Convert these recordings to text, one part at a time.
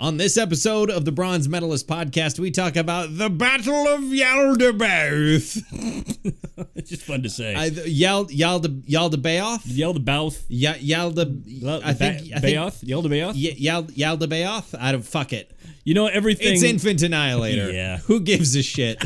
On this episode of the Bronze Metalist podcast, we talk about the Battle of Yaldabaoth. It's just fun to say. Yaldabaoth? Yaldabaoth. Yaldabaoth? Yaldabaoth? I don't, fuck it. You know, everything. It's Infant Annihilator. Yeah. Who gives a shit?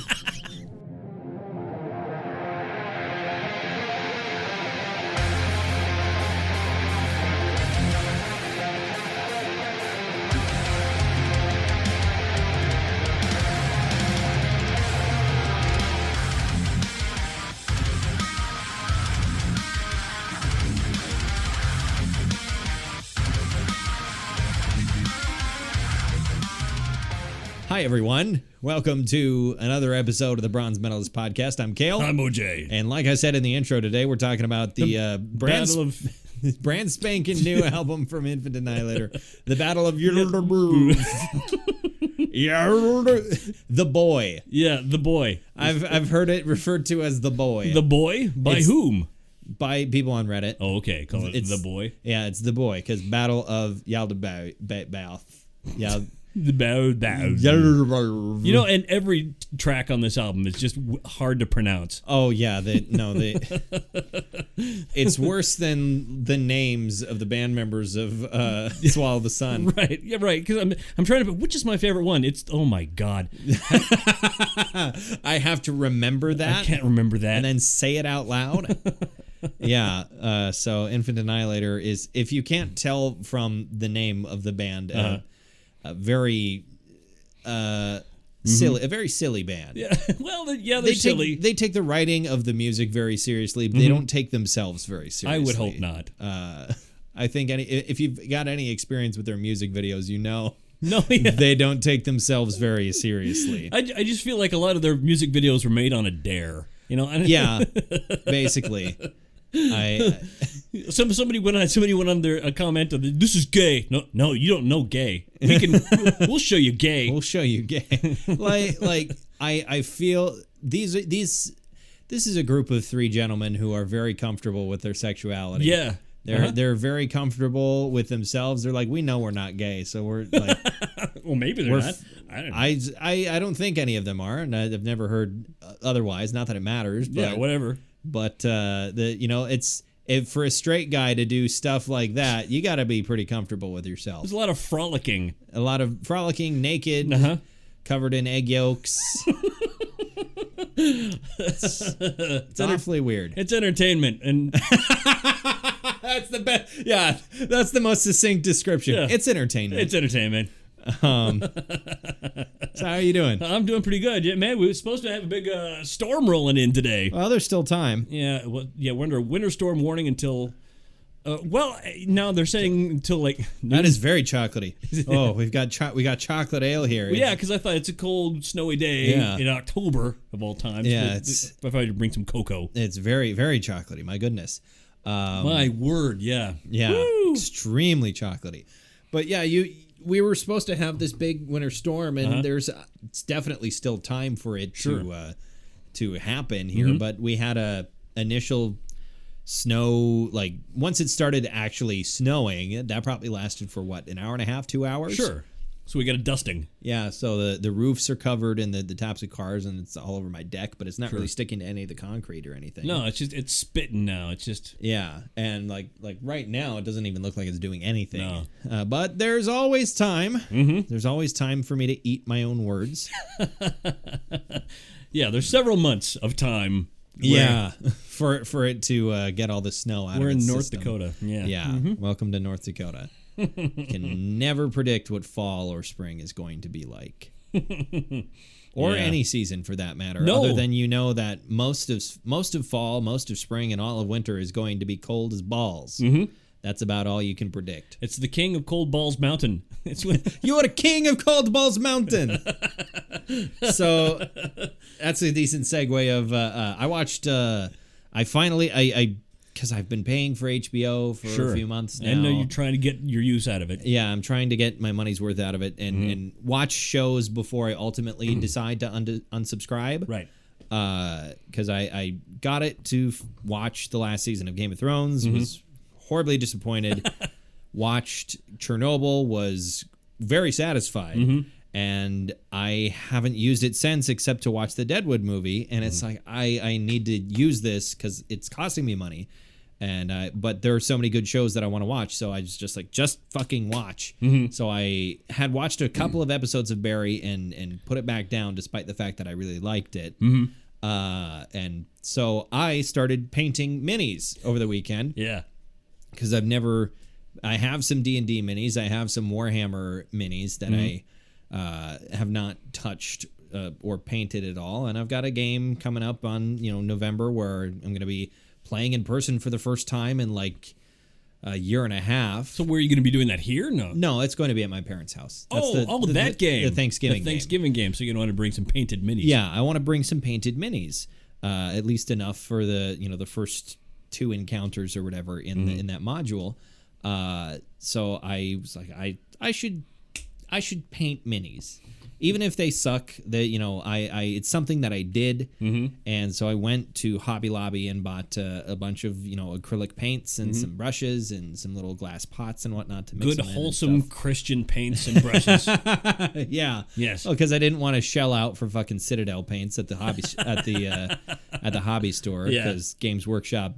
Hi, everyone. Welcome to another episode of the Bronze Medalist podcast. I'm Kale. I'm OJ. And like I said in the intro today, we're talking about the brand spanking new album from Infant Annihilator, the Battle of Yaldabaoth. The Boy. Yeah, The Boy. I've heard it referred to as The Boy. The Boy? By whom? By people on Reddit. Oh, okay. Call it The Boy. Yeah, it's The Boy, because Battle of Yaldabaoth. Yeah. You know, and every track on this album is just hard to pronounce. Oh yeah, it's worse than the names of the band members of Swallow the Sun. Right, yeah, right. Because I'm trying to. Which is my favorite one? It's oh my god. I have to remember that. I can't remember that, and then say it out loud. Yeah. So Infant Annihilator is, if you can't tell from the name of the band. A very silly, a very silly band. Yeah, well, they're silly. They take the writing of the music very seriously, but they don't take themselves very seriously. I would hope not. I think if you've got any experience with their music videos, you know. No, yeah. They don't take themselves very seriously. I just feel like a lot of their music videos were made on a dare. You know? Yeah, basically. Somebody went on their comment of this is gay. No, you don't know gay. We'll show you gay. We'll show you gay. I feel this is a group of three gentlemen who are very comfortable with their sexuality. Yeah. They're very comfortable with themselves. They're like, we know we're not gay, so we're like, well, maybe they're not. I don't know. I don't think any of them are, and I've never heard otherwise. Not that it matters. But, yeah, whatever. But for a straight guy to do stuff like that, you got to be pretty comfortable with yourself. There's a lot of frolicking. Naked, covered in egg yolks. It's awfully weird. It's entertainment, and that's the best. Yeah, that's the most succinct description. Yeah. It's entertainment. It's entertainment. So how are you doing? I'm doing pretty good. Yeah, man, we were supposed to have a big storm rolling in today. Well, there's still time. Yeah, we're under a winter storm warning until. Now they're saying until like noon. That is very chocolatey. Oh, we got chocolate ale here. Well, yeah, because I thought it's a cold, snowy day in October of all times. Yeah, if I had to bring some cocoa. It's very, very chocolatey. My goodness. My word, yeah. Woo! Extremely chocolatey. But yeah, we were supposed to have this big winter storm, and it's definitely still time for it to happen here. But we had a initial snow, like once it started actually snowing, that probably lasted for what, an hour and a half, 2 hours? Sure. So we got a dusting. Yeah, so the roofs are covered in the tops of cars, and it's all over my deck, but it's not really sticking to any of the concrete or anything. No, it's spitting now. It's just and like right now, it doesn't even look like it's doing anything. No. But there's always time. Mm-hmm. There's always time for me to eat my own words. Yeah, there's several months of time. For it to get all the snow out of its system. We're in North Dakota. Yeah. Mm-hmm. Welcome to North Dakota. Can never predict what fall or spring is going to be like. Or any season for that matter. No. Other than that most of fall, most of spring, and all of winter is going to be cold as balls. Mm-hmm. That's about all you can predict. It's the king of Cold Balls Mountain. You are the king of Cold Balls Mountain. So that's a decent segue of I watched because I've been paying for HBO for a few months now. And you're trying to get your use out of it. Yeah, I'm trying to get my money's worth out of it and watch shows before I ultimately decide to unsubscribe. Right. Because I got it to watch the last season of Game of Thrones, was horribly disappointed. Watched Chernobyl, was very satisfied. And I haven't used it since except to watch the Deadwood movie. And it's like, I need to use this because it's costing me money. And but there are so many good shows that I want to watch. So I was just like, just fucking watch. So I had watched a couple of episodes of Barry and put it back down despite the fact that I really liked it. And so I started painting minis over the weekend. Yeah. Because I have some D&D minis. I have some Warhammer minis that I have not touched or painted at all. And I've got a game coming up on, November where I'm going to be playing in person for the first time in like a year and a half. So where are you going to be doing that here? No, it's going to be at my parents' house. That's that game. The Thanksgiving game. So you're going to bring some painted minis. Yeah, I want to bring some painted minis. At least enough for the first 2 encounters or whatever in that module. So I was like, I should paint minis, even if they suck. It's something that I did, and so I went to Hobby Lobby and bought a bunch of acrylic paints and some brushes and some little glass pots and whatnot to mix good wholesome Christian paints and brushes. Yeah, yes. Because I didn't want to shell out for fucking Citadel paints at the hobby at the hobby store because Games Workshop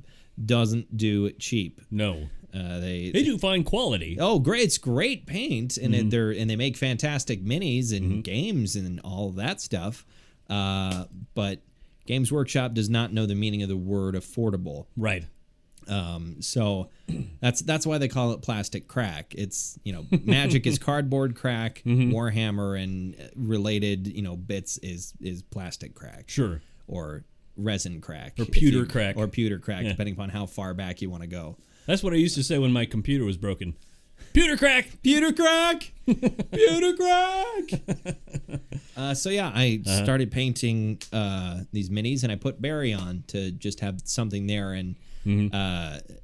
doesn't do it cheap. No. They do fine quality. Oh, great! It's great paint, and they make fantastic minis and games and all that stuff. But Games Workshop does not know the meaning of the word affordable. Right. So that's why they call it plastic crack. It's Magic is cardboard crack, Warhammer and related bits is plastic crack. Sure. Or resin crack. Or pewter crack. Or pewter crack, depending upon how far back you want to go. That's what I used to say when my computer was broken. Pewter crack! Pewter crack! Pewter crack! So yeah, I started painting these minis, and I put Barry on to just have something there. And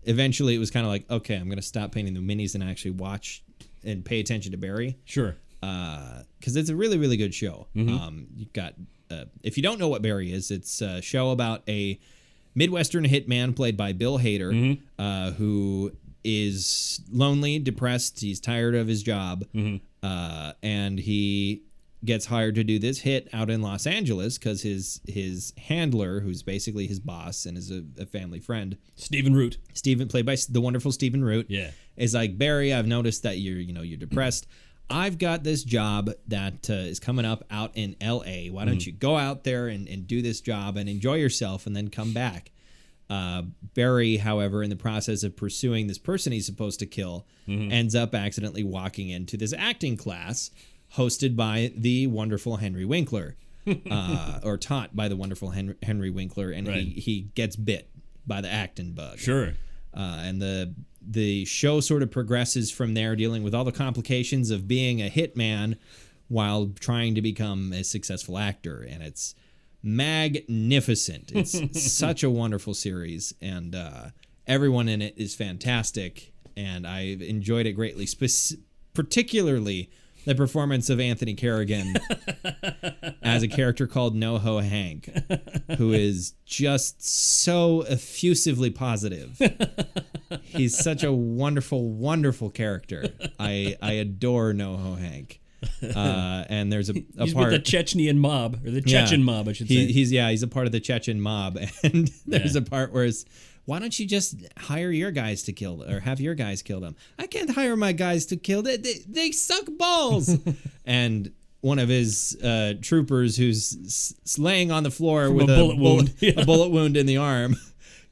eventually it was kind of like, okay, I'm going to stop painting the minis and actually watch and pay attention to Barry. Sure. Because it's a really, really good show. You've got, if you don't know what Barry is, it's a show about a Midwestern hitman played by Bill Hader, who is lonely, depressed. He's tired of his job, and he gets hired to do this hit out in Los Angeles because his handler, who's basically his boss and is a family friend, Stephen Root, played by the wonderful Stephen Root, is like, Barry, I've noticed that you're depressed. I've got this job that is coming up out in L.A. Why don't you go out there and do this job and enjoy yourself and then come back? Barry, however, in the process of pursuing this person he's supposed to kill, ends up accidentally walking into this acting class hosted by the wonderful Henry Winkler, or taught by the wonderful Henry Winkler, and he gets bit by the acting bug. Sure. And the show sort of progresses from there, dealing with all the complications of being a hitman while trying to become a successful actor. And it's magnificent. It's such a wonderful series, and everyone in it is fantastic, and I've enjoyed it greatly, particularly the performance of Anthony Carrigan as a character called NoHo Hank, who is just so effusively positive. He's such a wonderful, wonderful character. I adore NoHo Hank. And there's he's part with the Chechnyan mob, or the Chechen mob, I should say. He's a part of the Chechen mob, and there's a part where it's, why don't you just hire your guys to kill, or have your guys kill them? I can't hire my guys to kill them. They suck balls. And one of his troopers, who's laying on the floor from with a bullet wound in the arm,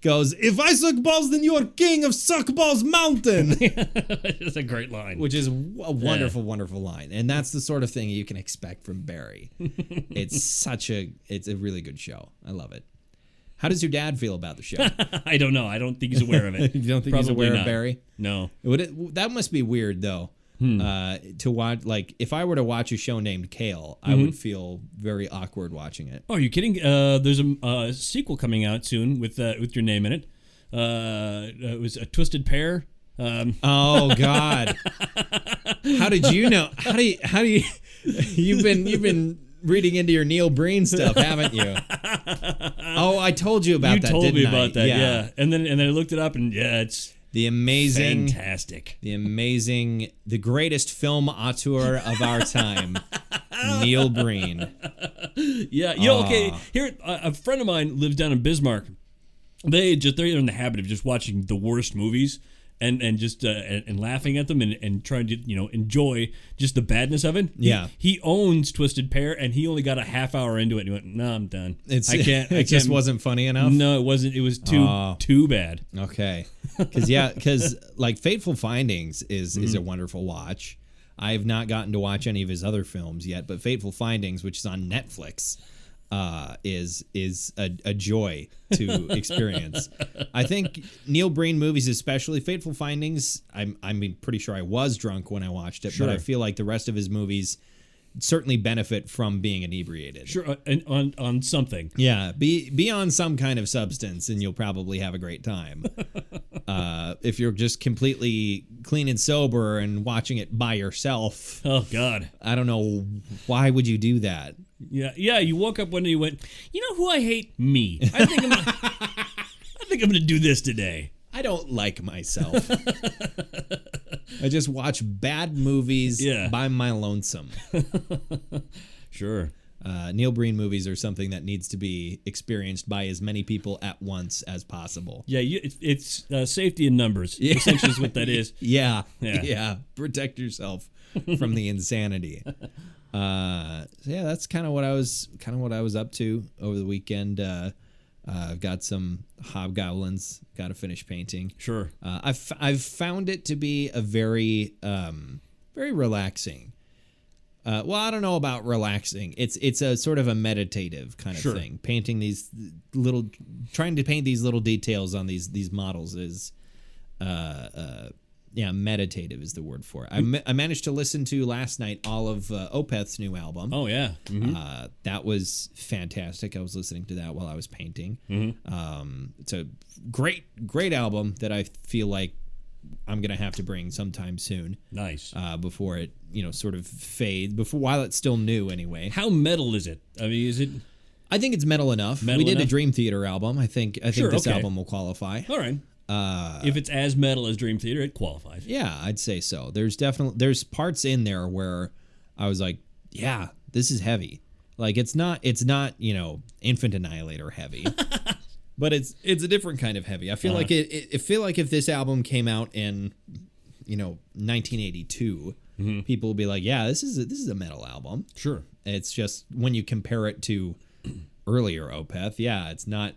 goes, "If I suck balls, then you're king of Suck Balls Mountain." It's a great line. Which is a wonderful, wonderful line. And that's the sort of thing you can expect from Barry. It's a really good show. I love it. How does your dad feel about the show? I don't know. I don't think he's aware of it. You don't think he's aware of Barry? No. That must be weird, though. To watch, like, if I were to watch a show named Kale, I would feel very awkward watching it. Oh, are you kidding? There's a sequel coming out soon with your name in it. It was A Twisted Pair. Oh God! How did you know? How do you? You've been reading into your Neil Breen stuff, haven't you? Oh, I told you about that. You told me I? about that. Yeah. And then I looked it up, and it's The amazing, fantastic, the greatest film auteur of our time, Neil Breen. Yeah, okay. Here, a friend of mine lives down in Bismarck. They're in the habit of just watching the worst movies and just and laughing at them and trying to enjoy just the badness of it. Yeah, he owns Twisted Pair, and he only got a half hour into it. And he went, "No, I'm done. I can't." It just wasn't funny enough. No, it wasn't. It was too bad. Okay, because like Fateful Findings is a wonderful watch. I have not gotten to watch any of his other films yet, but Fateful Findings, which is on Netflix, is a joy to experience. I think Neil Breen movies, especially Fateful Findings, I'm pretty sure I was drunk when I watched it, but I feel like the rest of his movies certainly benefit from being inebriated. Sure, on something. Yeah, be on some kind of substance, and you'll probably have a great time. If you're just completely clean and sober and watching it by yourself, oh God, I don't know, why would you do that? Yeah. You woke up one day and you went, you know who I hate? Me. I think I'm gonna do this today. I don't like myself. I just watch bad movies by my lonesome. Sure. Neil Breen movies are something that needs to be experienced by as many people at once as possible. Yeah, it's safety in numbers. Yeah. Essentially is what that is. Yeah. Protect yourself from the insanity. That's kind of what I was up to over the weekend. I've got some hobgoblins. Got to finish painting. Sure. I've found it to be a very very relaxing. Well, I don't know about relaxing. It's a sort of a meditative kind of thing. Painting trying to paint these little details on these models is, meditative is the word for it. I managed to listen to last night all of Opeth's new album. Oh yeah, that was fantastic. I was listening to that while I was painting. It's a great album that I feel like I'm gonna have to bring sometime soon. Nice. Before it sort of fades. While it's still new anyway. How metal is it? I mean, is it? I think it's metal enough. We did a Dream Theater album. I think this album will qualify. All right. If it's as metal as Dream Theater, it qualifies. Yeah, I'd say so. There's parts in there where I was like, yeah, this is heavy. Like it's not Infant Annihilator heavy. But it's a different kind of heavy. I feel like if this album came out in 1982, people would be like, yeah, this is a metal album. Sure. It's just when you compare it to earlier Opeth, it's not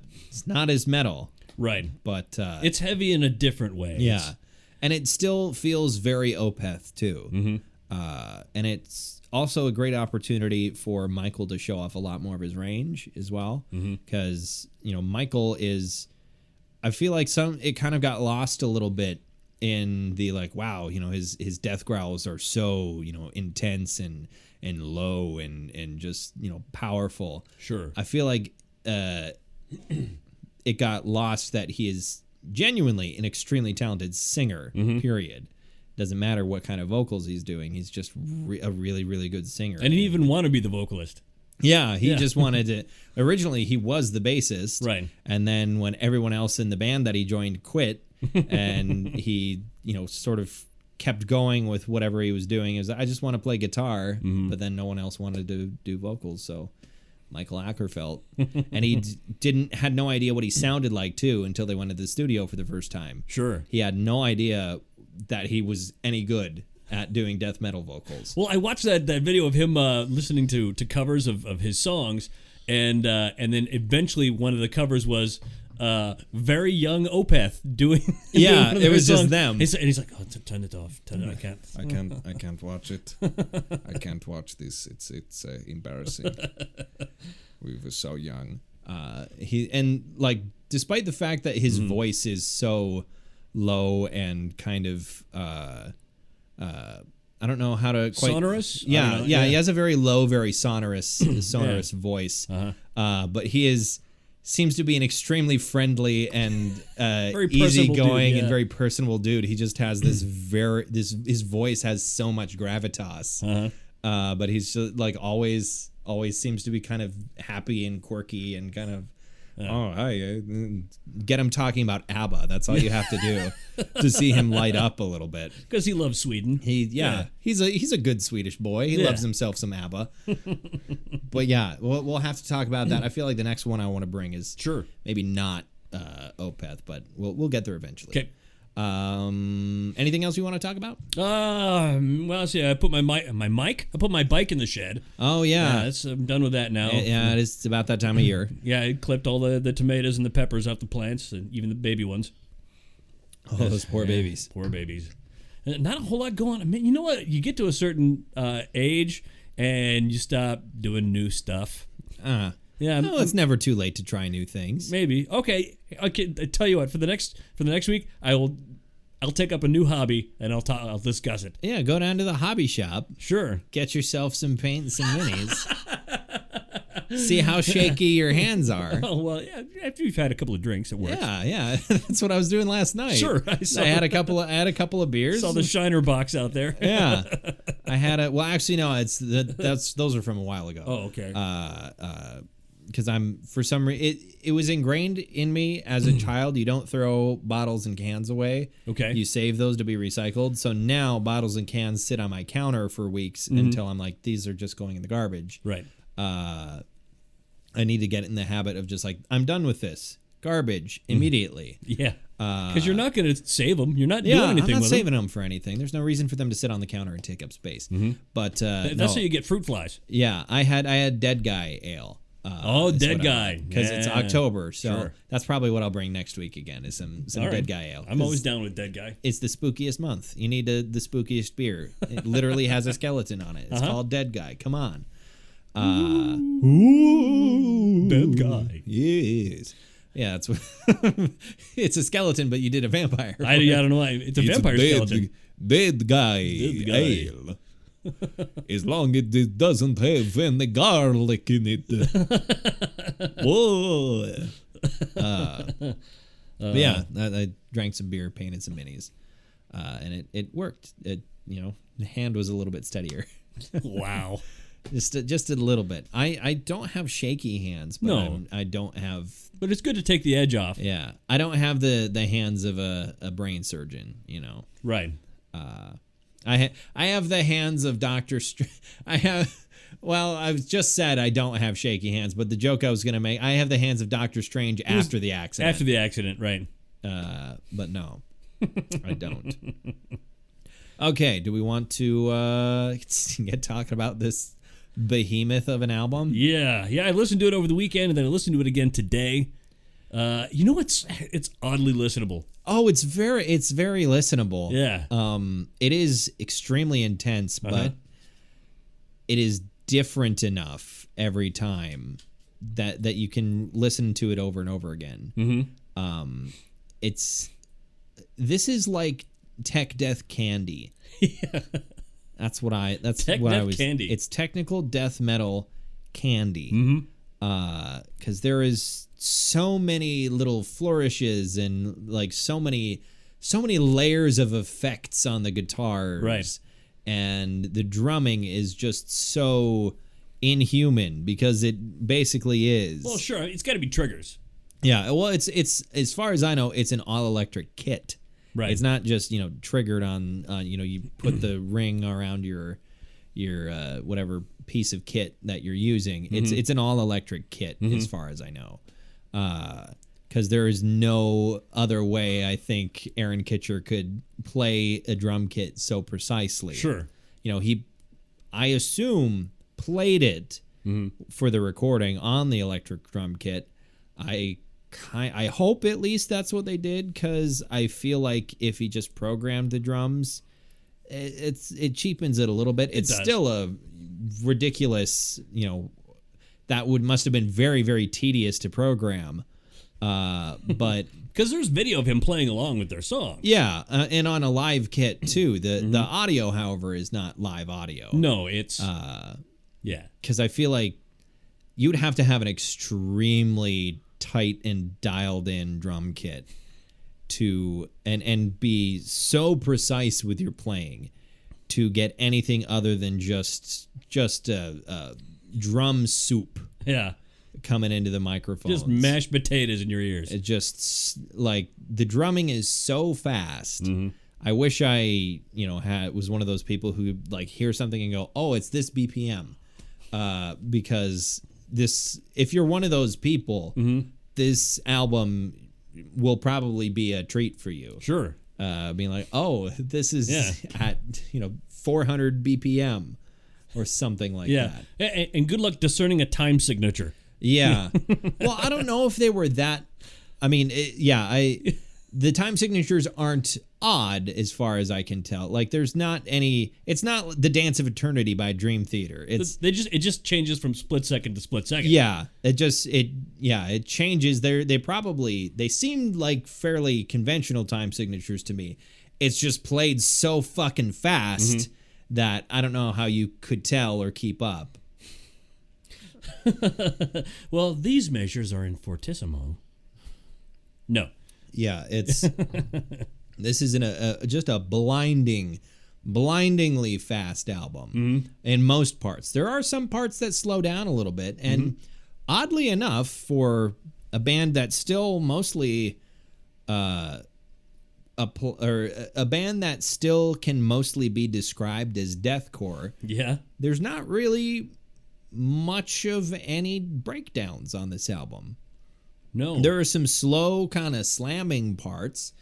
as metal. Right. But it's heavy in a different way. Yeah. And it still feels very Opeth too. And it's also a great opportunity for Michael to show off a lot more of his range as well. Because, Michael is, I feel like it kind of got lost a little bit in the his death growls are so, intense and low and just, powerful. Sure. I feel like it got lost that he is genuinely an extremely talented singer, period. Doesn't matter what kind of vocals he's doing. He's just a really, really good singer. And he didn't even want to be the vocalist. Yeah, he just wanted to. Originally, he was the bassist. Right. And then when everyone else in the band that he joined quit, and he, sort of kept going with whatever he was doing, is I just want to play guitar, but then no one else wanted to do vocals, so Michael Ackerfeld. And he had no idea what he sounded like, too, until they went to the studio for the first time. Sure. He had no idea that he was any good at doing death metal vocals. Well, I watched that video of him listening to covers of his songs, and then eventually one of the covers was very young Opeth doing it was just them. And he's like, oh, turn it off. I can't watch it. I can't watch this. It's embarrassing. We were so young. Despite the fact that his voice is so low and kind of I don't know how to quite sonorous. Yeah, he has a very low, very sonorous voice. But he seems to be an extremely friendly and easygoing and very personable dude. He just has his voice has so much gravitas. But he's just, always seems to be kind of happy and quirky and kind of Oh, hi. Get him talking about ABBA. That's all you have to do to see him light up a little bit. Because he loves Sweden. He's a good Swedish boy. He loves himself some ABBA. But yeah, we'll have to talk about that. I feel like the next one I want to bring is maybe not Opeth, but we'll get there eventually. Okay. Anything else you want to talk about? Well, see, I put my mic. I put my bike in the shed. Oh yeah, I'm done with that now. Yeah, it's about that time of year. Yeah, I clipped all the tomatoes and the peppers off the plants, and even the baby ones. Oh, those poor babies. Poor babies. Not a whole lot going on. I mean, you know what? You get to a certain age, and you stop doing new stuff. Yeah, no, it's never too late to try new things. Maybe. Okay. I tell you what. For the next week, I'll take up a new hobby and I'll discuss it. Yeah, go down to the hobby shop. Sure. Get yourself some paint and some minis. See how shaky your hands are. Oh well, yeah. After you've had a couple of drinks, it works. Yeah. That's what I was doing last night. Sure. I had a couple of beers. Saw the Shiner box out there. Yeah. I had a. Well, actually, no. Those are from a while ago. Oh, okay. Because for some reason, it was ingrained in me as a child. You don't throw bottles and cans away. Okay. You save those to be recycled. So now bottles and cans sit on my counter for weeks until I'm like, these are just going in the garbage. Right. I need to get in the habit of just like, I'm done with this. Garbage immediately. Yeah. Because you're not going to save them. You're not doing anything with them. I'm not saving them for anything. There's no reason for them to sit on the counter and take up space. But that's how you get fruit flies. Yeah. I had Dead Guy Ale. Dead Guy. Because it's October, so that's probably what I'll bring next week again is some Dead Guy Ale. I'm always down with Dead Guy. It's the spookiest month. You need the spookiest beer. It literally has a skeleton on it. It's called Dead Guy. Come on. Dead Guy. Yes. Yeah, it's a skeleton, but you did a vampire. I don't know why. It's a vampire skeleton. Dead Guy Ale. As long as it doesn't have any garlic in it. Whoa. Yeah, I drank some beer, painted some minis, and it worked. The hand was a little bit steadier. Wow. Just a little bit. I don't have shaky hands, but I don't have. But it's good to take the edge off. Yeah, I don't have the hands of a brain surgeon. Right. I have the hands of Dr. I have. Well, I just said I don't have shaky hands, but the joke I was going to make, I have the hands of Doctor Strange after the accident. After the accident, right. But no, I don't. Okay, do we want to get talking about this behemoth of an album? Yeah. I listened to it over the weekend, and then I listened to it again today. It's oddly listenable. Oh, it's very listenable. Yeah. It is extremely intense, but it is different enough every time that you can listen to it over and over again. Mm-hmm. This is like tech death candy. Yeah. That's what I was. Candy. It's technical death metal candy. Mm-hmm. Because there is so many little flourishes and like so many layers of effects on the guitars, right? And the drumming is just so inhuman because it basically is. Well, sure, it's got to be triggers. Yeah, well, it's as far as I know, it's an all electric kit. Right. It's not just triggered on you put the ring around your whatever piece of kit that you're using. Mm-hmm. It's an all electric kit as far as I know. Because there is no other way I think Aaron Kitcher could play a drum kit so precisely. Sure. I assume played it for the recording on the electric drum kit. I hope at least that's what they did, because I feel like if he just programmed the drums, it cheapens it a little bit. It's still a ridiculous, that must have been very, very tedious to program. But because there's video of him playing along with their songs. Yeah, and on a live kit too. The audio, however, is not live audio. No, it's yeah. Because I feel like you'd have to have an extremely tight and dialed in drum kit to and be so precise with your playing to get anything other than just drum soup. Yeah. coming into the microphones. Just mashed potatoes in your ears. It just like the drumming is so fast. I wish I, was one of those people who like hear something and go, "Oh, it's this BPM," because if you're one of those people, this album will probably be a treat for you. Sure. Being like, "Oh, this is at 400 BPM." Or something like that. And good luck discerning a time signature. Yeah. Well, I don't know if they were that. I mean, the time signatures aren't odd as far as I can tell. Like, there's not any. It's not The Dance of Eternity by Dream Theater. It just changes from split second to split second. Yeah. It changes. They seemed like fairly conventional time signatures to me. It's just played so fucking fast. That I don't know how you could tell or keep up. Well, these measures are in fortissimo. No. Yeah, this is just a blindingly fast album in most parts. There are some parts that slow down a little bit, and oddly enough, for a band that's still mostly a band that still can mostly be described as deathcore. Yeah. There's not really much of any breakdowns on this album. No. There are some slow kind of slamming parts,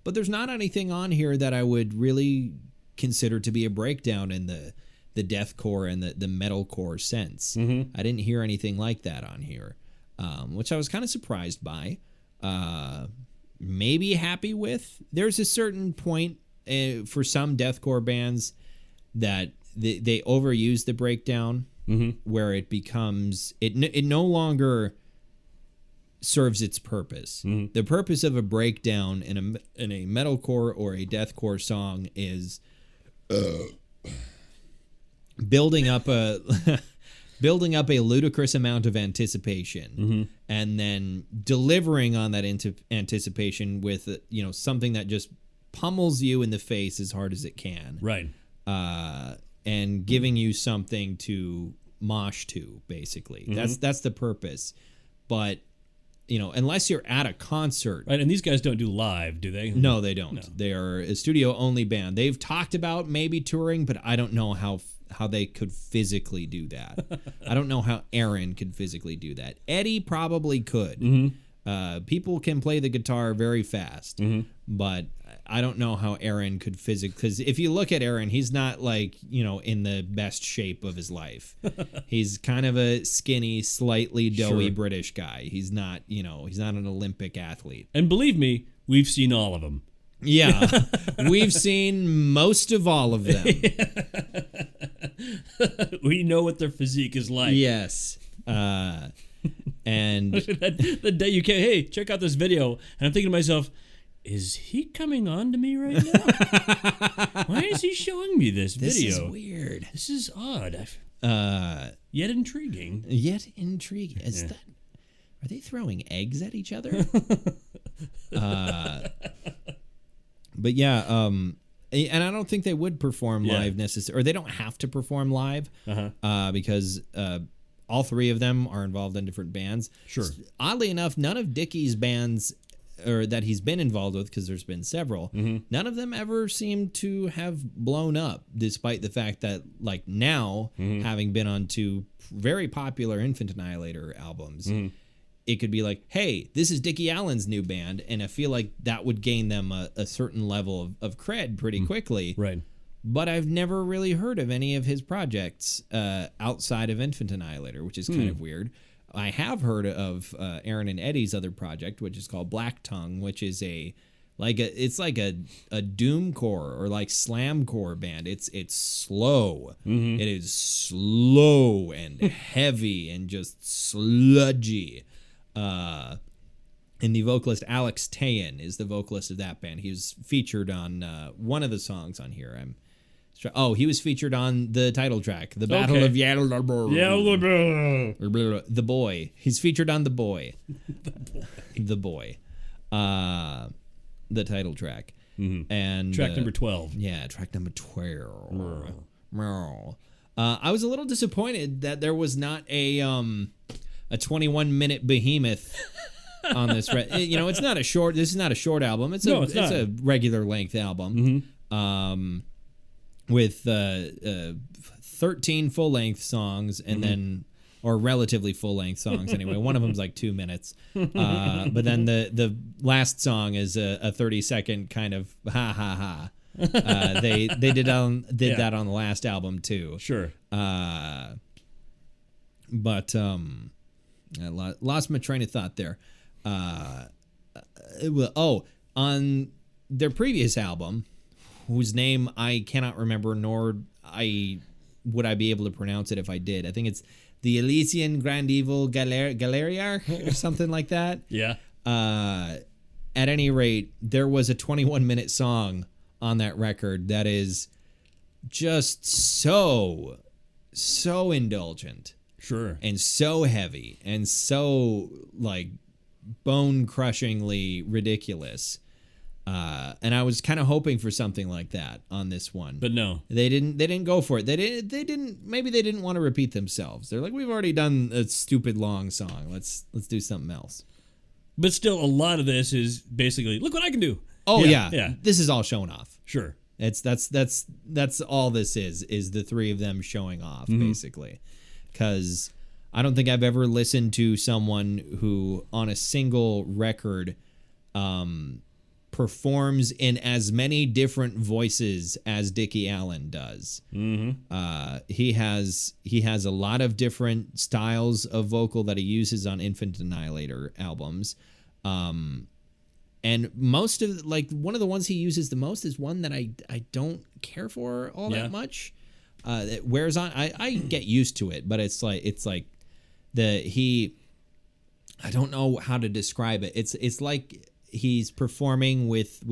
but there's not anything on here that I would really consider to be a breakdown in the deathcore and the metalcore sense. I didn't hear anything like that on here, which I was kind of surprised by. Maybe happy with. There's a certain point for some deathcore bands that they overuse the breakdown, where it becomes it no longer serves its purpose. The purpose of a breakdown in a metalcore or a deathcore song is building up a ludicrous amount of anticipation, and then delivering on that anticipation with something that just pummels you in the face as hard as it can, right? And giving you something to mosh to, basically. That's the purpose. But unless you're at a concert, right? And these guys don't do live, do they? No, they don't. No. They are a studio only band. They've talked about maybe touring, but I don't know how they could physically do that. I don't know how Aaron could physically do that. Eddie probably could. People can play the guitar very fast, but I don't know how Aaron could physically. Because if you look at Aaron, he's not like in the best shape of his life. He's kind of a skinny, slightly doughy British guy. He's not he's not an Olympic athlete. And believe me, we've seen all of them. Yeah, we've seen most of all of them. We know what their physique is like. Yes. And the day you came, hey, check out this video. And I'm thinking to myself, is he coming on to me right now? Why is he showing me this video? This is weird. This is odd. Yet intriguing. Is that... Are they throwing eggs at each other? But yeah, and I don't think they would perform live necessarily, or they don't have to perform live, because all three of them are involved in different bands. Sure. Oddly enough, none of Dickie's bands, or that he's been involved with, because there's been several, none of them ever seem to have blown up, despite the fact that, like, now, having been on two very popular Infant Annihilator albums, it could be like, hey, this is Dickie Allen's new band, and I feel like that would gain them a certain level of cred pretty quickly. Right. But I've never really heard of any of his projects outside of Infant Annihilator, which is kind of weird. I have heard of Aaron and Eddie's other project, which is called Black Tongue, which is it's like a doomcore or like slamcore band. It's slow. It is slow and heavy and just sludgy. And the vocalist Alex Tayan is the vocalist of that band. He was featured on one of the songs on here. He was featured on the title track, The Battle of Yaldabaoth. The Boy. He's featured on The Boy. The Boy. The title track. And track number 12. Yeah, track number 12. I was a little disappointed that there was not a a 21-minute behemoth on this. It's not a short. This is not a short album. It's a regular length album. With 13 full length songs and then. Or relatively full-length songs anyway. One of them's like 2 minutes, but then the last song is a 30-second kind of ha ha ha. They did that on the last album too. Sure. But I lost my train of thought there. On their previous album, whose name I cannot remember, nor would I be able to pronounce it if I did. I think it's the Elysian Grand Evil Galeriarch or something like that. Yeah. At any rate, there was a 21-minute song on that record that is just so indulgent. Sure. And so heavy and so like bone-crushingly ridiculous. And I was kind of hoping for something like that on this one, but no, they didn't go for it. Maybe they didn't want to repeat themselves. They're like, we've already done a stupid long song. Let's do something else. But still, a lot of this is basically, look what I can do. Oh yeah. This is all showing off. Sure. That's all this is the three of them showing off basically. Because I don't think I've ever listened to someone who on a single record, performs in as many different voices as Dickie Allen does. He has a lot of different styles of vocal that he uses on Infant Annihilator albums. And most of one of the ones he uses the most is one that I don't care for all that much. It wears on. I get used to it, but it's like I don't know how to describe it. It's like he's performing with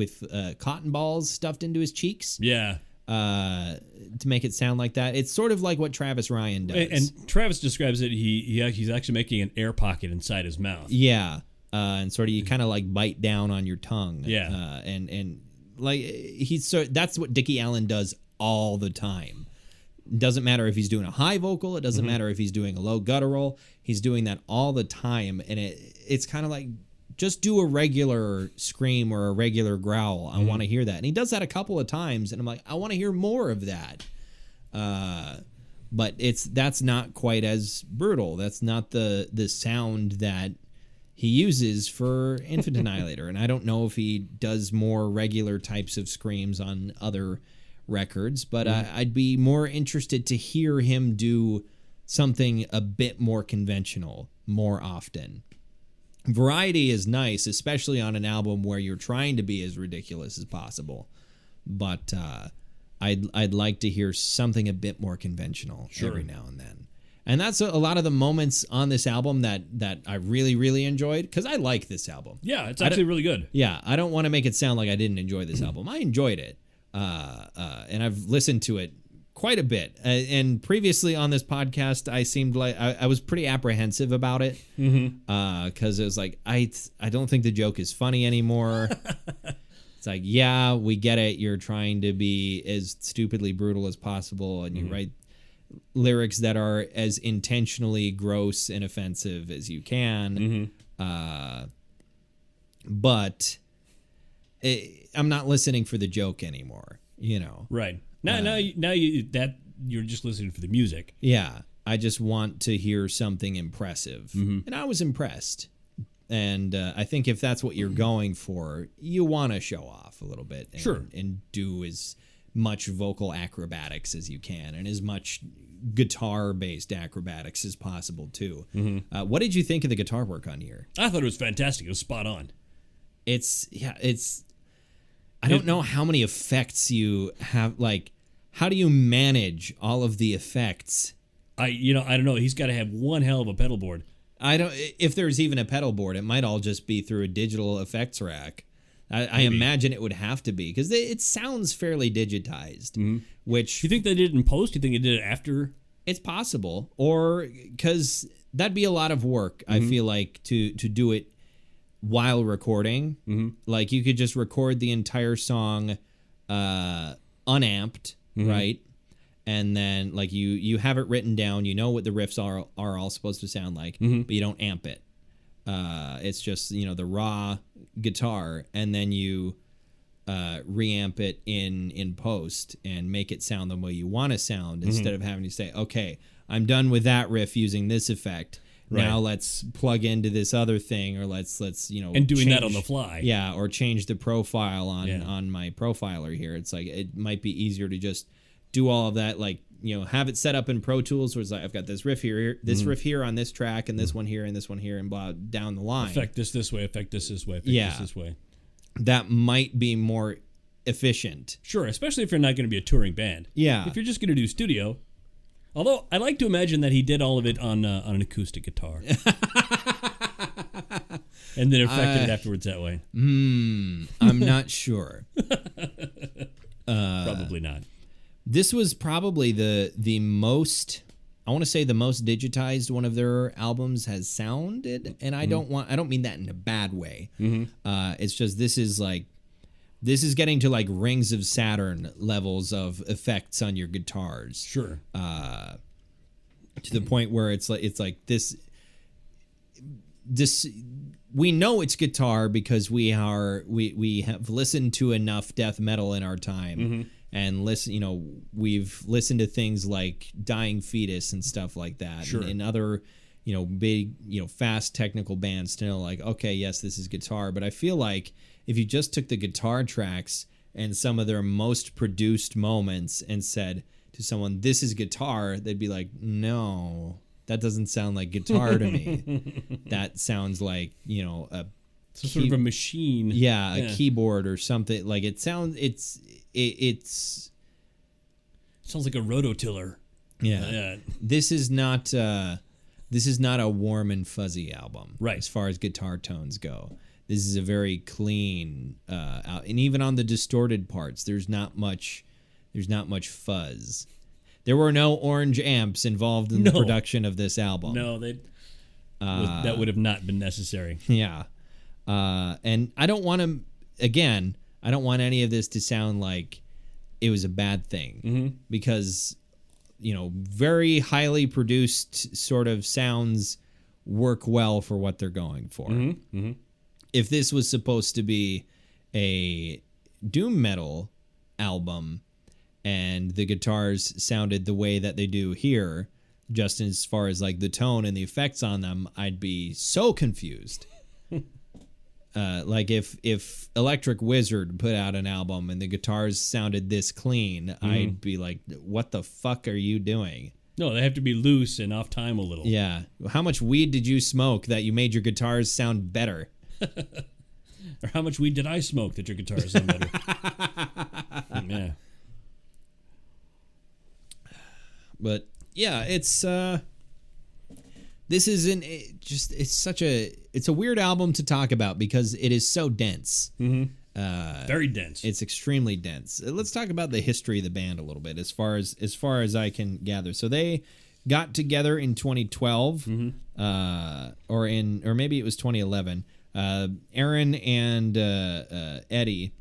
cotton balls stuffed into his cheeks. Yeah. To make it sound like that. It's sort of like what Travis Ryan does. And Travis describes it, he's actually making an air pocket inside his mouth. Yeah. And sort of you kind of like bite down on your tongue. Yeah. And like that's what Dickie Allen does all the time. Doesn't matter if he's doing a high vocal, it doesn't matter if he's doing a low guttural. He's doing that all the time, and it's kind of like, just do a regular scream or a regular growl. I want to hear that. And he does that a couple of times, and I'm like, I want to hear more of that. But that's not quite as brutal. That's not the sound that he uses for Infant Annihilator. And I don't know if he does more regular types of screams on other records, but I'd be more interested to hear him do something a bit more conventional more often. Variety is nice, especially on an album where you're trying to be as ridiculous as possible. But I'd like to hear something a bit more conventional every now and then. And that's a lot of the moments on this album that I really, really enjoyed, because I like this album. Yeah, it's actually really good. Yeah, I don't want to make it sound like I didn't enjoy this album. I enjoyed it. And I've listened to it quite a bit. And previously on this podcast, I seemed like I was pretty apprehensive about it, because it was like, I don't think the joke is funny anymore. It's like, yeah, we get it. You're trying to be as stupidly brutal as possible, and you write lyrics that are as intentionally gross and offensive as you can. But I'm not listening for the joke anymore, you know. Right. Now you're just listening for the music. Yeah. I just want to hear something impressive. And I was impressed. And I think if that's what you're going for, you want to show off a little bit. And do as much vocal acrobatics as you can, and as much guitar-based acrobatics as possible, too. What did you think of the guitar work on here? I thought it was fantastic. It was spot on. I don't know how many effects you have. Like, how do you manage all of the effects? I don't know. He's got to have one hell of a pedal board. If there's even a pedal board, it might all just be through a digital effects rack. I imagine it would have to be, because it sounds fairly digitized. Which, you think they did it in post? You think they did it after? It's possible, or because that'd be a lot of work. I feel like to do it while recording. Like, you could just record the entire song unamped, right? and then like you have it written down, you know what the riffs are all supposed to sound like, but you don't amp it. It's just, you know, the raw guitar, and then you reamp it in post and make it sound the way you want to sound, instead of having to say, okay, I'm done with that riff using this effect. Right. Now let's plug into this other thing, or let's you know, and doing that on the fly. Yeah, or change the profile on my profiler here. It's like it might be easier to just do all of that, like, you know, have it set up in Pro Tools where it's like, I've got this riff here, this riff here on this track, and this one here, and this one here, and blah, down the line. Affect this way, affect this way, affect this way. That might be more efficient. Sure, especially if you're not going to be a touring band. Yeah. If you're just going to do studio. Although, I like to imagine that he did all of it on an acoustic guitar. And then affected it afterwards that way. I'm not sure. Probably not. This was probably the most, I want to say the most digitized one of their albums has sounded, and I don't mean that in a bad way. It's just this is getting to like Rings of Saturn levels of effects on your guitars. Sure. To the point where it's like this we know it's guitar because we have listened to enough death metal in our time. And we've listened to things like Dying Fetus and stuff like that. Sure. And other, you know, big, you know, fast technical bands to know like, okay, yes, this is guitar. But I feel like if you just took the guitar tracks and some of their most produced moments and said to someone, this is guitar, they'd be like, no, that doesn't sound like guitar to me. That sounds like, you know, sort of a machine. Yeah, a keyboard or something. Like it sounds, it sounds like a rototiller. Yeah. This is not a warm and fuzzy album, right, as far as guitar tones go. This is a very clean, and even on the distorted parts, there's not much fuzz. There were no orange amps involved in the production of this album. No, that would have not been necessary. Yeah, and I don't want any of this to sound like it was a bad thing, because, you know, very highly produced sort of sounds work well for what they're going for. If this was supposed to be a doom metal album and the guitars sounded the way that they do here, just as far as like the tone and the effects on them, I'd be so confused. Like if Electric Wizard put out an album and the guitars sounded this clean, I'd be like, what the fuck are you doing? No, they have to be loose and off time a little. Yeah. How much weed did you smoke that you made your guitars sound better? Or how much weed did I smoke that your guitars sound better? Yeah. But yeah, it's this isn't just, it's a weird album to talk about because it is so dense. Very dense. It's extremely dense. Let's talk about the history of the band a little bit, as far as I can gather. So they got together in 2012, or maybe it was 2011. Aaron and Eddie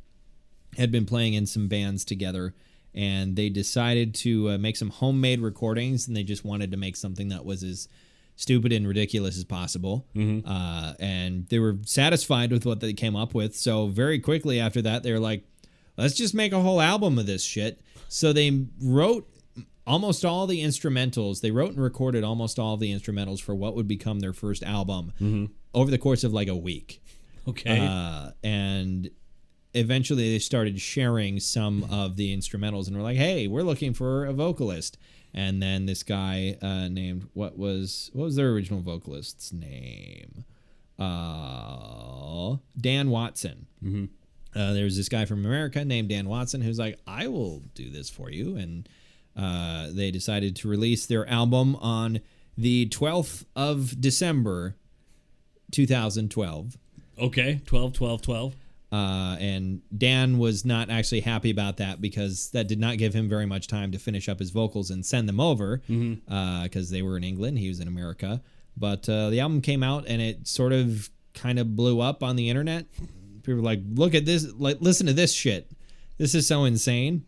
had been playing in some bands together, and they decided to make some homemade recordings, and they just wanted to make something that was as stupid and ridiculous as possible. And they were satisfied with what they came up with. So very quickly after that, they were like, let's just make a whole album of this shit. So they wrote almost all the instrumentals. They wrote and recorded almost all the instrumentals for what would become their first album over the course of like a week. Okay. And eventually they started sharing some of the instrumentals and were like, hey, we're looking for a vocalist. And then this guy named, what was their original vocalist's name? Dan Watson. There's this guy from America named Dan Watson who's like, I will do this for you. And they decided to release their album on the 12th of December, 2012. Okay, 12. And Dan was not actually happy about that because that did not give him very much time to finish up his vocals and send them over, because they were in England. He was in America. But the album came out and it sort of kind of blew up on the internet. People were like, look at this, like, listen to this shit. This is so insane.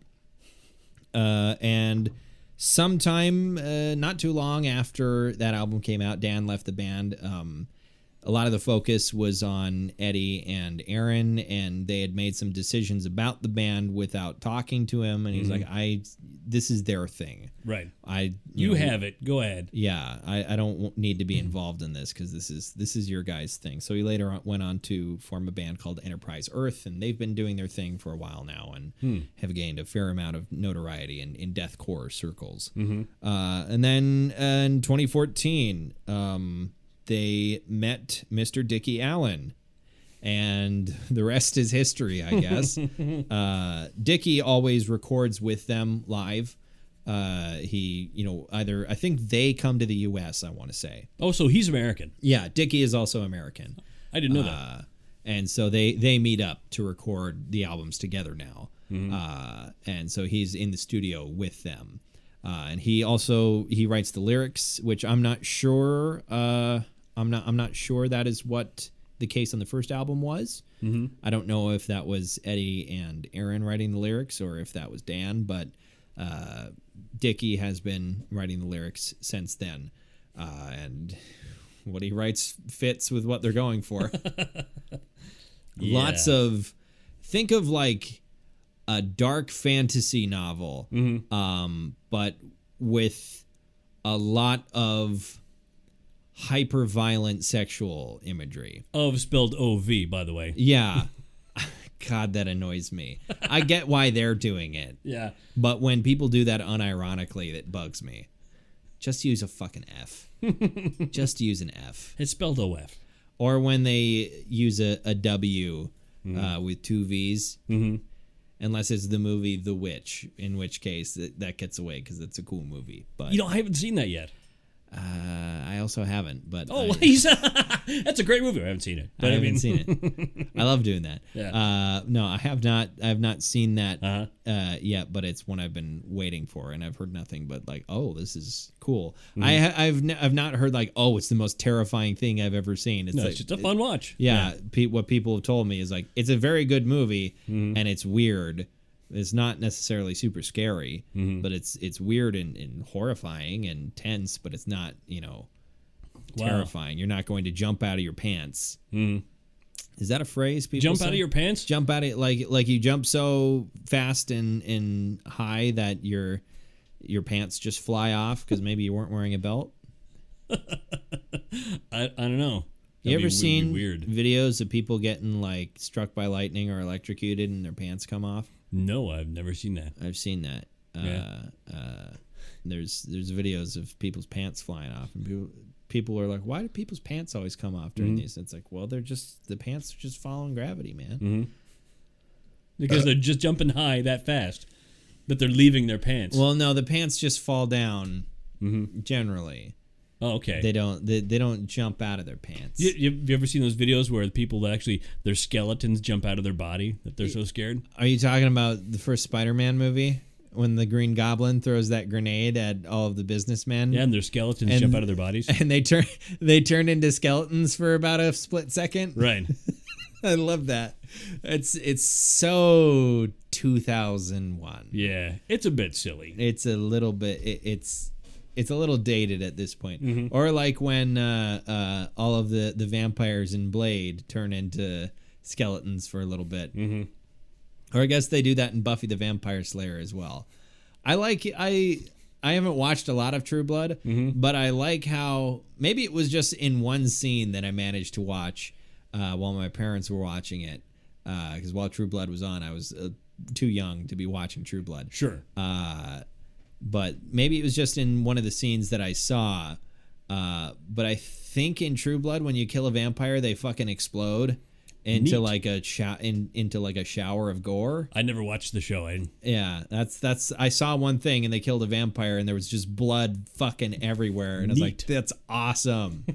And sometime not too long after that album came out, Dan left the band. A lot of the focus was on Eddie and Aaron, and they had made some decisions about the band without talking to him. And he's like, this is their thing. Right. You know, have it. Go ahead. Yeah. I don't need to be involved in this because this is your guys' thing. So he later went on to form a band called Enterprise Earth, and they've been doing their thing for a while now and have gained a fair amount of notoriety in deathcore circles. And then in 2014, they met Mr. Dickie Allen, and the rest is history, I guess. Dickie always records with them live. He, I think they come to the U.S., I want to say. Oh, so he's American. Yeah, Dickie is also American. I didn't know that. And so they meet up to record the albums together now. And so he's in the studio with them. And he writes the lyrics, which I'm not sure. I'm not sure that is what the case on the first album was. I don't know if that was Eddie and Aaron writing the lyrics or if that was Dan, but Dickie has been writing the lyrics since then. And what he writes fits with what they're going for. Lots of, think of like a dark fantasy novel, but with a lot of hyper-violent sexual imagery. Of spelled O-V, by the way. Yeah. God, that annoys me. I get why they're doing it. Yeah. But when people do that unironically, that bugs me. Just use a fucking F. Just use an F. It's spelled O-F. Or when they use a W with two V's. Unless it's the movie The Witch, in which case that gets away because it's a cool movie. But I haven't seen that yet. I also haven't, but that's a great movie. I haven't seen it. But I haven't seen it. I love doing that. Yeah. No, I have not. I have not seen that yet, but it's one I've been waiting for, and I've heard nothing but like, oh, this is cool. I've not heard like, oh, it's the most terrifying thing I've ever seen. It's just a fun watch. Yeah. What people have told me is like, it's a very good movie, and it's weird. It's not necessarily super scary, but it's weird and horrifying and tense, but it's not, terrifying. You're not going to jump out of your pants. Is that a phrase people jump say? Out of your pants? Jump out of like you jump so fast and high that your pants just fly off because maybe you weren't wearing a belt? I don't know. You ever seen videos of people getting like struck by lightning or electrocuted and their pants come off? No, I've never seen that. I've seen that. There's videos of people's pants flying off, and people are like, "Why do people's pants always come off during these?" It's like, well, the pants are just following gravity, man. Because they're just jumping high that fast that they're leaving their pants. Well, no, the pants just fall down generally. Oh, okay. They don't jump out of their pants. You ever seen those videos where the people that actually their skeletons jump out of their body that they're so scared? Are you talking about the first Spider-Man movie when the Green Goblin throws that grenade at all of the businessmen? Yeah, and their skeletons jump out of their bodies, and they turn into skeletons for about a split second. Right. I love that. It's so 2001. Yeah, it's a bit silly. It's a little bit. It's a little dated at this point. Or like when all of the vampires in Blade turn into skeletons for a little bit. Or I guess they do that in Buffy the Vampire Slayer as well. I haven't watched a lot of True Blood, but I like how maybe it was just in one scene that I managed to watch while my parents were watching it. Because while True Blood was on, I was too young to be watching True Blood. Sure. But maybe it was just in one of the scenes that I saw. But I think in True Blood, when you kill a vampire, they fucking explode into like a shower of gore. I never watched the show. Yeah, that's. I saw one thing, and they killed a vampire, and there was just blood fucking everywhere, and I was like, "That's awesome."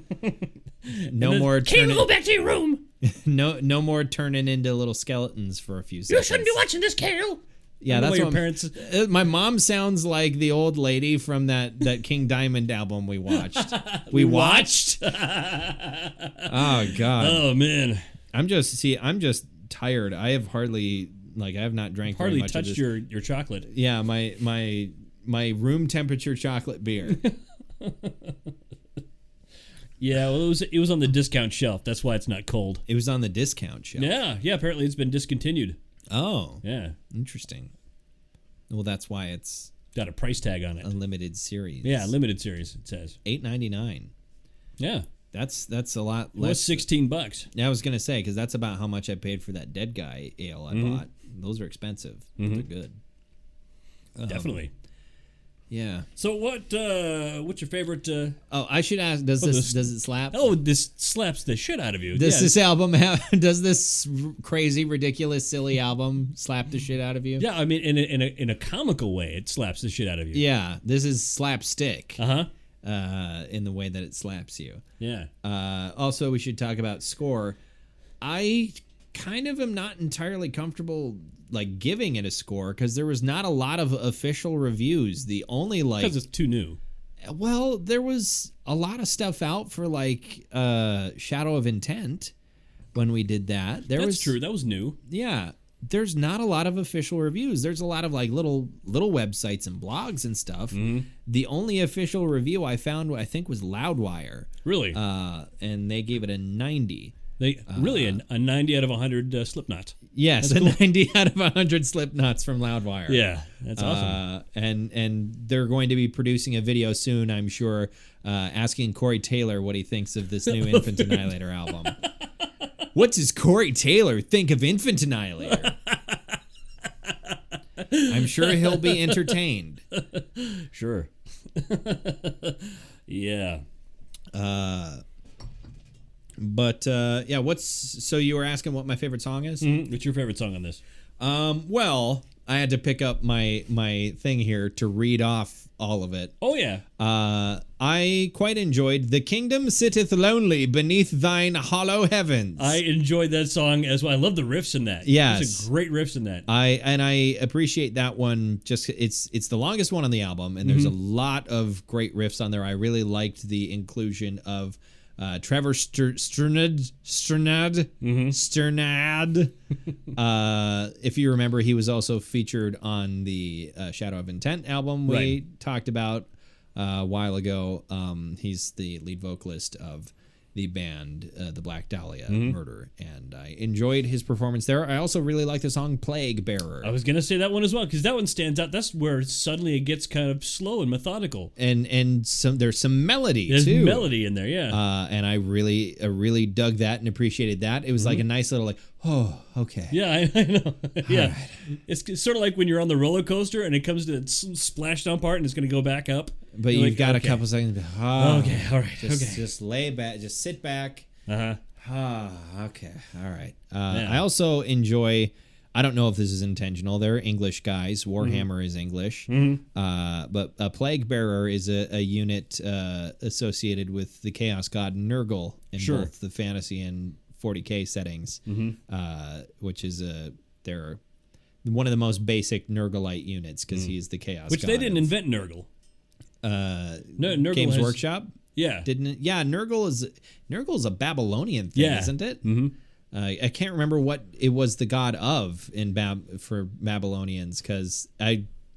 No more. Can you go back to your room? No more turning into little skeletons for a few seconds. You shouldn't be watching this, Kale. Yeah, that's what your parents. My mom sounds like the old lady from that King Diamond album we watched. We watched. Oh God. Oh man. I'm just tired. I have hardly I have not drank hardly very much touched of this. your chocolate. Yeah, my my room temperature chocolate beer. Yeah, well, it was on the discount shelf. That's why it's not cold. It was on the discount shelf. Yeah. Apparently, it's been discontinued. Oh, Yeah, interesting. Well, that's why it's got a price tag on it. a limited series. Yeah, limited series. It says $8.99. Yeah, That's a lot it was less. $16. Yeah, I was gonna say because that's about how much I paid for that Dead Guy ale I bought. Those are expensive. They're good. Definitely. Yeah. So what's your favorite? Oh, I should ask. Does it slap? Oh, this slaps the shit out of you. Does this album have? Does this crazy, ridiculous, silly album slap the shit out of you? Yeah, I mean, in a comical way, it slaps the shit out of you. Yeah. This is slapstick. Uh-huh. In the way that it slaps you. Yeah. Also, we should talk about score. I kind of am not entirely comfortable like giving it a score because there was not a lot of official reviews. The only Because it's too new. well, there was a lot of stuff out for like Shadow of Intent when we did that. That's true. That was new. Yeah. There's not a lot of official reviews. There's a lot of like little websites and blogs and stuff. The only official review I found, I think, was Loudwire. Really? And they gave it a 90. They really a 90 out of 100 Slipknot. Yes, a 90 out of 100 Slipknots from Loudwire. Yeah, that's awesome. And they're going to be producing a video soon, I'm sure, asking Corey Taylor what he thinks of this new Infant Annihilator album. What does Corey Taylor think of Infant Annihilator? I'm sure he'll be entertained. Sure. Yeah. But yeah, so you were asking what my favorite song is? What's your favorite song on this? Well, I had to pick up my thing here to read off all of it. Oh yeah. I quite enjoyed "The Kingdom Sitteth Lonely Beneath Thine Hollow Heavens." I enjoyed that song as well. I love the riffs in that. Yes, there's great riffs in that. I appreciate that one. Just it's the longest one on the album, and there's a lot of great riffs on there. I really liked the inclusion of Trevor Strnad. If you remember, he was also featured on the Shadow of Intent album we talked about a while ago. He's the lead vocalist of the band, the Black Dahlia Murder, and I enjoyed his performance there. I also really like the song Plague Bearer. I was going to say that one as well, because that one stands out. That's where suddenly it gets kind of slow and methodical. And there's some melody, There's too. melody in there, yeah. And I really dug that and appreciated that. It was like a nice little like, oh, okay. Yeah, I know. Yeah. Right. It's sort of like when you're on the roller coaster and it comes to the splashdown part and it's going to go back up. But You're you've like, got okay. a couple seconds. Oh, Okay, all right, Just lay back. Just sit back. Uh-huh. Okay. All right. I also enjoy. I don't know if this is intentional. They're English guys. Warhammer is English. But a Plague Bearer is a unit associated with the Chaos God Nurgle in both the fantasy and 40K settings, which is they're one of the most basic Nurglite units because he's the Chaos Which God. they didn't invent Nurgle. Nurgle Games Workshop. Yeah. Didn't it? Yeah, Nurgle's a Babylonian thing, isn't it? I can't remember what it was the god of for Babylonians because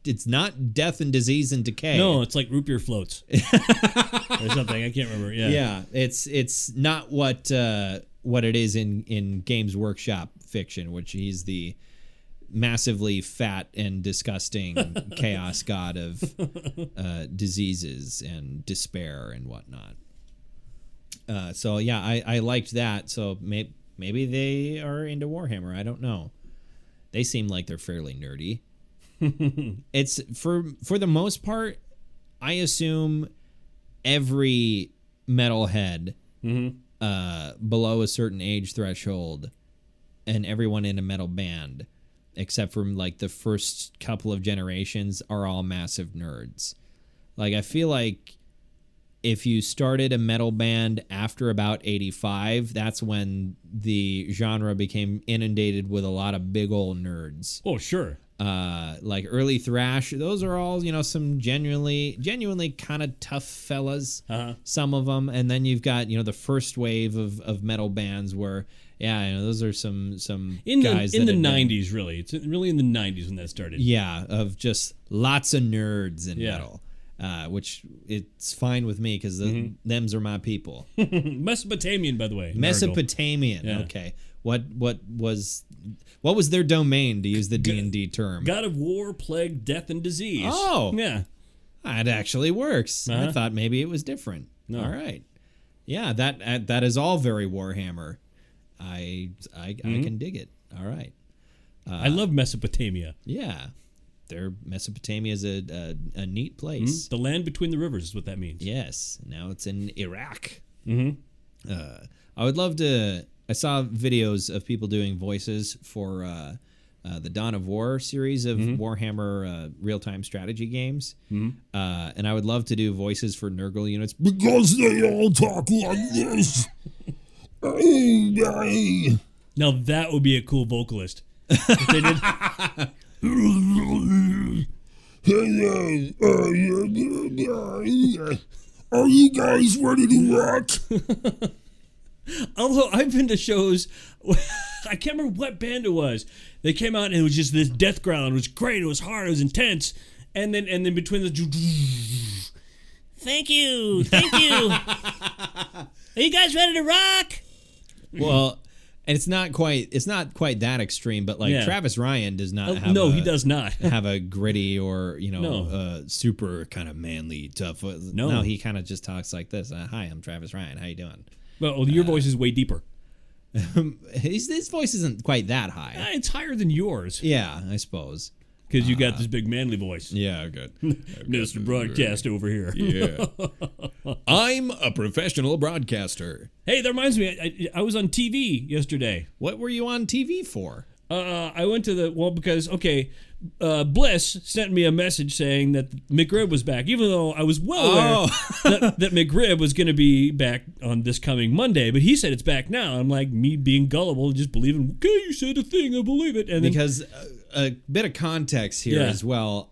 it's not death and disease and decay. No, it's like root beer floats or something. I can't remember. Yeah. Yeah, it's not what it is in Games Workshop fiction, which he's the massively fat and disgusting chaos god of diseases and despair and whatnot. So yeah, I liked that. So maybe they are into Warhammer. I don't know. They seem like they're fairly nerdy. It's for the most part, I assume every metalhead below a certain age threshold and everyone in a metal band, except for like the first couple of generations, are all massive nerds. Like I feel like if you started a metal band after about 85, that's when the genre became inundated with a lot of big old nerds. Oh, sure. Like early thrash, those are all, some genuinely kind of tough fellas, some of them. And then you've got, the first wave of metal bands where Yeah, I know those are some in guys in that the had been- 90s. Really, it's really in the 90s when that started. Yeah, of just lots of nerds in Yeah. metal, which it's fine with me because them's are my people. Mesopotamian, by the way. Mesopotamian. Yeah. Okay. What was their domain, to use the D&D term? God of war, plague, death, and disease. Oh. Yeah. It actually works. I Uh-huh. thought maybe it was different. No. All right. Yeah, that is all very Warhammer. I can dig it. All right. I love Mesopotamia. Yeah. Mesopotamia is a neat place. The land between the rivers is what that means. Yes. Now it's in Iraq. Mm-hmm. I would love to. I saw videos of people doing voices for the Dawn of War series of Warhammer real-time strategy games, and I would love to do voices for Nurgle units because they all talk like this. Now that would be a cool vocalist. If they did. Are you guys ready to rock? Although I've been to shows, I can't remember what band it was. They came out and it was just this death growl. It was great. It was hard. It was intense. And then between the thank you. Are you guys ready to rock? Well, and it's not quite that extreme, but like Travis Ryan does not have. No, he does not have a gritty or super kind of manly tough. No, he kind of just talks like this. Hi, I'm Travis Ryan. How you doing? Well, your voice is way deeper. His voice isn't quite that high. It's higher than yours. Yeah, I suppose. Because you got this big manly voice. Yeah, good. Mr. Broadcast over here. Yeah. I'm a professional broadcaster. Hey, that reminds me. I was on TV yesterday. What were you on TV for? I went to because Bliss sent me a message saying that McRib was back, even though I was well aware that McRib was going to be back on this coming Monday, but he said it's back now. I'm like, me being gullible, just believing, okay, you said a thing, I believe it. And because a bit of context here as well.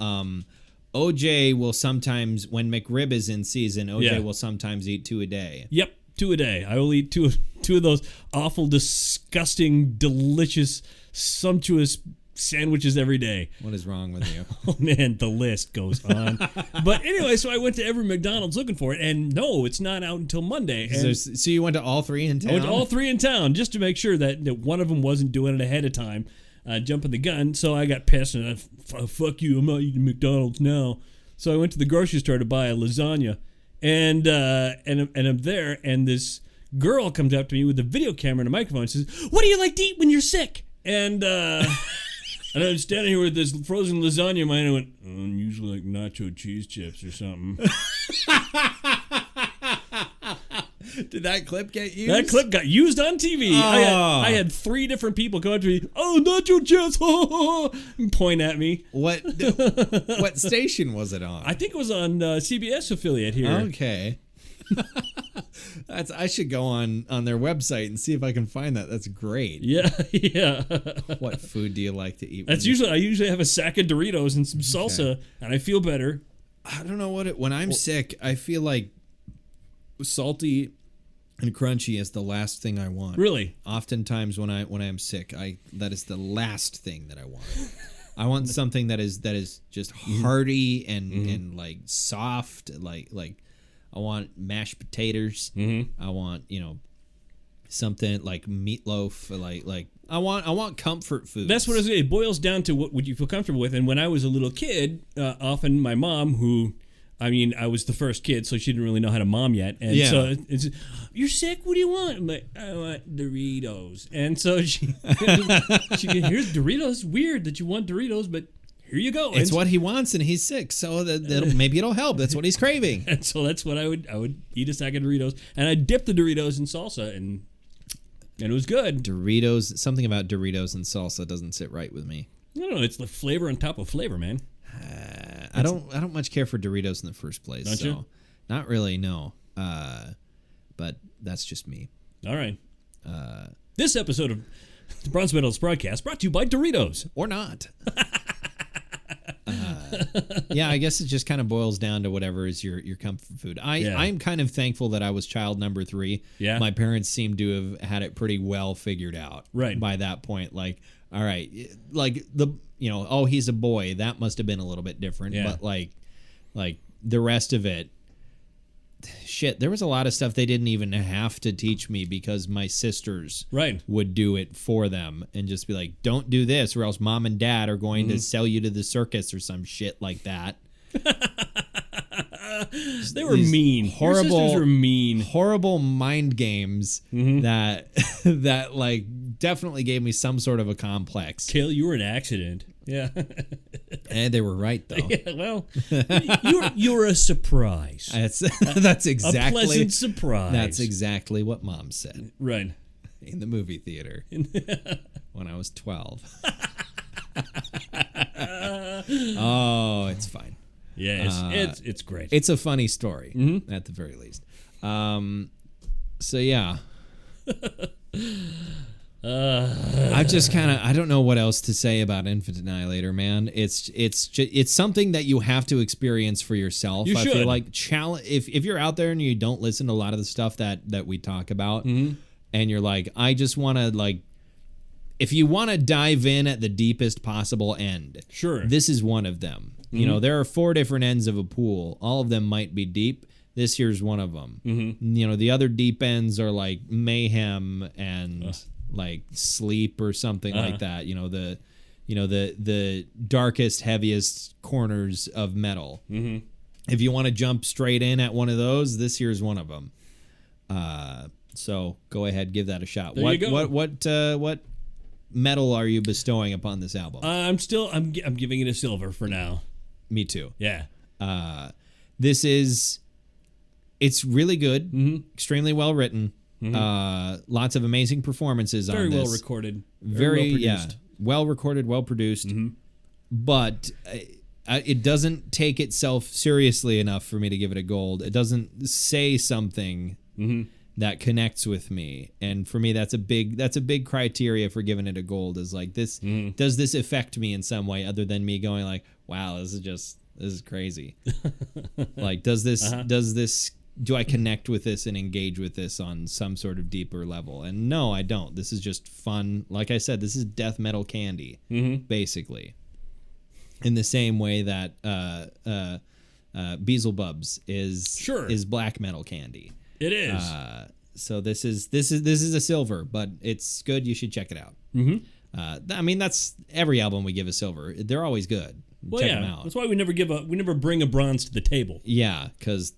OJ will sometimes, when McRib is in season, OJ will sometimes eat 2 a day. Yep, 2 a day. I will eat two of those awful, disgusting, delicious, sumptuous sandwiches every day. What is wrong with you? Oh man, the list goes on. But anyway, so I went to every McDonald's looking for it, and no, it's not out until Monday. So you went to all 3 in town? I went to all 3 in town just to make sure that one of them wasn't doing it ahead of time, jumping the gun. So I got pissed and fuck you, I'm not eating McDonald's now. So I went to the grocery store to buy a lasagna, and I'm there, and this girl comes up to me with a video camera and a microphone and says, "What do you like to eat when you're sick?" And and I'm standing here with this frozen lasagna in my hand. I went, I'm usually like nacho cheese chips or something. Did that clip get used? That clip got used on TV. Oh. I had 3 different people come up to me, "Oh, nacho chips," and point at me. What station was it on? I think it was on CBS affiliate here. Okay. I should go on their website and see if I can find that. That's great. Yeah, yeah. What food do you like to eat? I usually have a sack of Doritos and some salsa, and I feel better. I don't know when I'm sick, I feel like salty and crunchy is the last thing I want. Really? Oftentimes when I'm sick, that is the last thing that I want. I want something that is just hearty and like soft, like I want mashed potatoes. Mm-hmm. I want, something like meatloaf, like I want comfort food. That's what it boils down to. What would you feel comfortable with? And when I was a little kid, often my mom, I was the first kid, so she didn't really know how to mom yet. And so it's, "You're sick? What do you want?" I'm like, "I want Doritos." And so she "Here's Doritos. Weird that you want Doritos, but here you go." It's what he wants, and he's sick, so maybe it'll help. That's what he's craving. And so that's what I would eat a sack of Doritos, and I'd dip the Doritos in salsa, and it was good. Doritos, something about Doritos and salsa doesn't sit right with me. I don't know. It's the flavor on top of flavor, man. I don't much care for Doritos in the first place. Don't you? Not really, no. But that's just me. All right. This episode of the Bronze Medalist Broadcast brought to you by Doritos. Or not. Yeah, I guess it just kind of boils down to whatever is your comfort food. I'm kind of thankful that I was child number 3. Yeah. My parents seem to have had it pretty well figured out. Right. By that point, like, all right, like oh, he's a boy. That must have been a little bit different. Yeah. But like the rest of it, shit, there was a lot of stuff they didn't even have to teach me because my sisters would do it for them and just be like, don't do this or else mom and dad are going to sell you to the circus or some shit like that. They were mean. Your sisters were mean. Horrible mind games that like definitely gave me some sort of a complex. Kale, you were an accident. Yeah. And they were right, though. Yeah, well, you're a surprise. That's exactly a pleasant surprise. That's exactly what Mom said. Right. In the movie theater when I was 12. Oh, it's fine. Yeah, it's great. It's a funny story, at the very least. So yeah. I've just I don't know what else to say about Infant Annihilator, man. It's something that you have to experience for yourself. I feel like if you're out there and you don't listen to a lot of the stuff that we talk about, and you're like, I just want to like, if you want to dive in at the deepest possible end, sure, this is one of them. You know, there are 4 different ends of a pool. All of them might be deep. This here's one of them. You know, the other deep ends are like mayhem and like sleep or something like that. You know, the darkest, heaviest corners of metal. If you want to jump straight in at one of those, this here's one of them. So go ahead, give that a shot. There you go. What metal are you bestowing upon this album? I'm giving it a silver for now. Me too. Yeah. It's really good, extremely well written, lots of amazing performances on this. Very well recorded. Very well produced. Well recorded, well produced. But it doesn't take itself seriously enough for me to give it a gold. It doesn't say something that connects with me, and for me that's a big criteria for giving it a gold. Is like this does this affect me in some way other than me going like, wow, this is crazy. Like do I connect with this and engage with this on some sort of deeper level? And no, I don't. This is just fun. Like I said, this is death metal candy, basically. In the same way that Beelzebubs is black metal candy. It is. So this is a silver, but it's good. You should check it out. I mean, that's every album we give a silver. They're always good. Well, check them out. That's why we never bring a bronze to the table. Yeah, because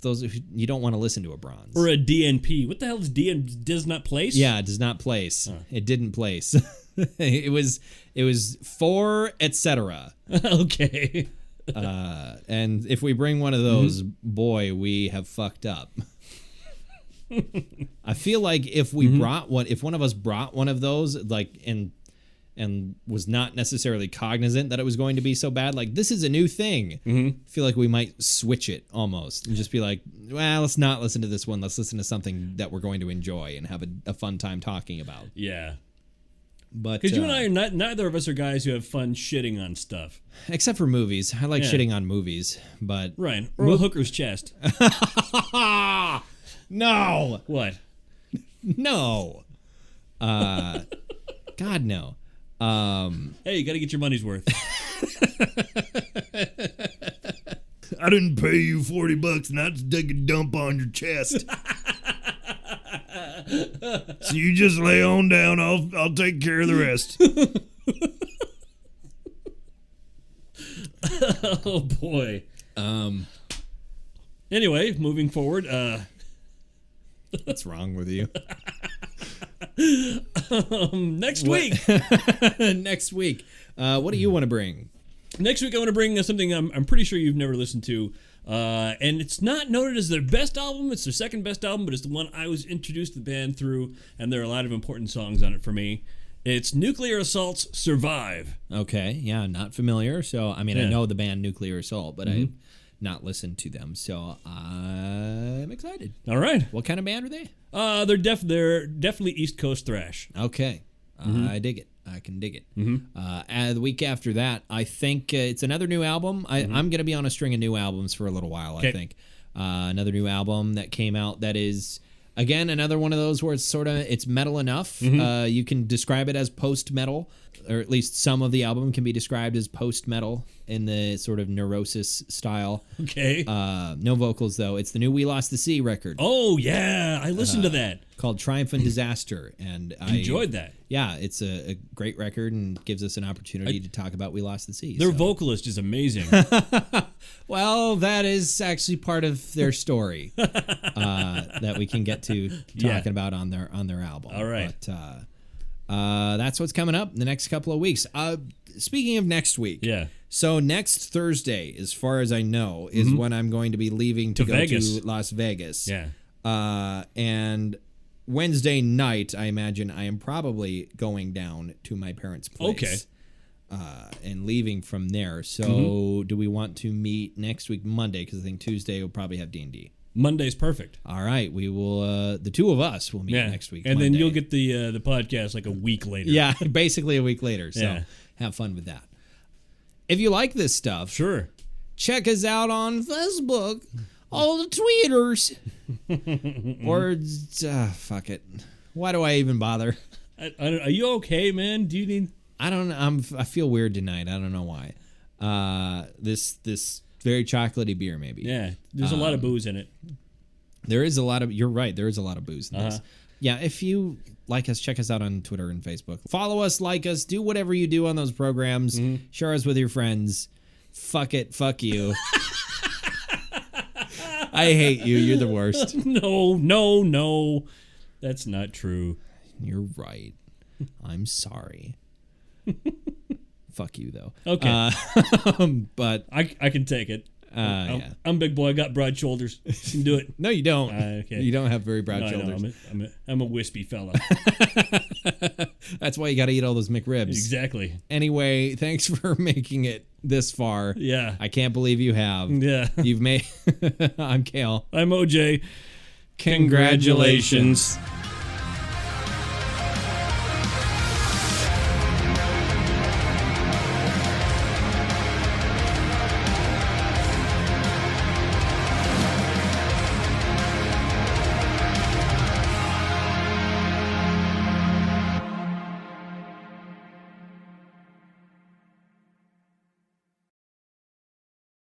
you don't want to listen to a bronze or a DNP. What the hell is does not place? Yeah, it does not place. It didn't place. it was for etc. Okay. And if we bring one of those, boy, we have fucked up. I feel like if we if one of us brought one of those, like and was not necessarily cognizant that it was going to be so bad, like this is a new thing. I feel like we might switch it almost and just be like, well, let's not listen to this one. Let's listen to something that we're going to enjoy and have a fun time talking about. Yeah. But because you and I are neither of us are guys who have fun shitting on stuff. Except for movies. I like shitting on movies, but right. Or a hooker's chest. No. What? No. God, no. Hey, you got to get your money's worth. I didn't pay you $40 not to take a dump on your chest. So you just lay on down. I'll take care of the rest. Oh boy. Anyway, moving forward. What's wrong with you? Next week. Next week. What do you want to bring? Next week I want to bring something I'm pretty sure you've never listened to. And it's not noted as their best album. It's their second best album, but it's the one I was introduced to the band through, and there are a lot of important songs on it for me. It's Nuclear Assault's Survive. Okay, yeah, not familiar. So, I mean, I know the band Nuclear Assault, but I've not listened to them. So, I'm excited. All right. What kind of band are they? They're definitely East Coast thrash. Okay. I dig it. I can dig it. And the week after that, I think it's another new album. I'm going to be on a string of new albums for a little while, I think. Another new album that came out that is, again, another one of those where it's metal enough. You can describe it as post-metal, or at least some of the album can be described as post-metal in the sort of Neurosis style. Okay. No vocals, though. It's the new We Lost the Sea record. Oh, yeah. I listened to that. Called Triumph and Disaster. And I enjoyed that. Yeah, it's a great record and gives us an opportunity to talk about We Lost the Sea. Their vocalist is amazing. Well, that is actually part of their story that we can get to talking about on their album. All right. But that's what's coming up in the next couple of weeks. Speaking of next week. Yeah. So next Thursday, as far as I know, is when I'm going to be leaving to go Vegas. to Las Vegas. Yeah. And Wednesday night, I imagine I am probably going down to my parents' place. Okay. And leaving from there. So do we want to meet next week, Monday? Because I think Tuesday we'll probably have D&D. Monday's perfect. All right. We will, the two of us will meet next week. And Monday. then you'll get the podcast like a week later. Yeah, basically a week later. So have fun with that. If you like this stuff, sure, check us out on Facebook. All the tweeters. Or, fuck it. Why do I even bother? Are you okay, man? Do you need... I don't know. I feel weird tonight. I don't know why. This very chocolatey beer, maybe. Yeah, there's a lot of booze in it. There is a lot of... You're right. There is a lot of booze in this. Yeah, if you like us, check us out on Twitter and Facebook. Follow us, like us, do whatever you do on those programs. Share us with your friends. Fuck it. Fuck you. I hate you. You're the worst. No. That's not true. You're right. I'm sorry. Fuck you, though. Okay. But I can take it. I'm big boy. I got broad shoulders. You can do it. No, you don't. Okay. You don't have very broad shoulders. I'm a wispy fella. That's why you got to eat all those McRibs. Exactly. Anyway, thanks for making it this far. Yeah. I can't believe you have. Yeah. You've made... I'm Kale. I'm OJ. Congratulations.